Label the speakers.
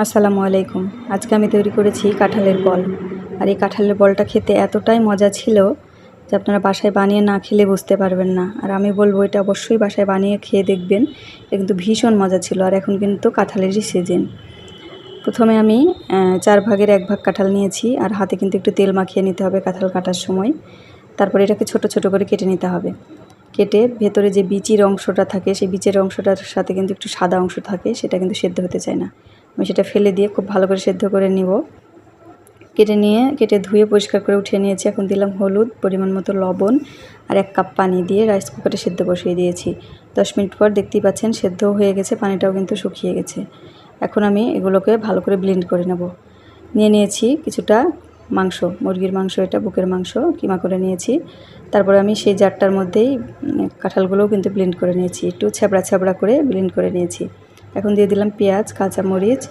Speaker 1: আসসালামু আলাইকুম। আজকে আমি তৈরি করেছি কাঁঠালের বল। আর এই কাঁঠালের বলটা খেতে এতটাই মজা ছিল যে আপনারা বাসায় বানিয়ে না খেলে বুঝতে পারবেন না। আর আমি বলবো এটা অবশ্যই বাসায় বানিয়ে খেয়ে দেখবেন। এটা কিন্তু ভীষণ মজা ছিল। আর এখন কিন্তু কাঁঠালেরই সিজন। প্রথমে আমি 4 ভাগের 1 ভাগ কাঁঠাল নিয়েছি। আর হাতে কিন্তু একটু তেল মাখিয়ে নিতে হবে কাঁঠাল কাটার সময়। তারপরে এটাকে ছোট ছোট করে কেটে নিতে হবে। কেটে ভেতরে যে বিচির অংশটা থাকে সেই বিচের অংশটার সাথে কিন্তু একটু সাদা অংশ থাকে, সেটা কিন্তু সেদ্ধ হতে চায় না। আমি সেটা ফেলে দিয়ে খুব ভালো করে সেদ্ধ করে নিব। কেটে ধুয়ে পরিষ্কার করে উঠিয়ে নিয়েছি। এখন দিলাম হলুদ, পরিমাণ মতো লবণ আর 1 কাপ পানি দিয়ে রাইস কুকারে সেদ্ধ বসিয়ে দিয়েছি। 10 মিনিট পর দেখতেই পাচ্ছেন সেদ্ধ হয়ে গেছে, পানিটাও কিন্তু শুকিয়ে গেছে। এখন আমি এগুলোকে ভালো করে ব্লেন্ড করে নেব। নিয়েছি কিছুটা মাংস, মুরগির মাংস, এটা বুকের মাংস কিমা করে নিয়েছি। তারপরে আমি সেই জারটার মধ্যেই কাঁঠালগুলোও কিন্তু ব্লেন্ড করে নিয়েছি, একটু ছ্যাবড়া ছ্যাবড়া করে ব্লেন্ড করে নিয়েছি। এখন দিয়ে দিলাম পেঁয়াজ, কাঁচামরিচ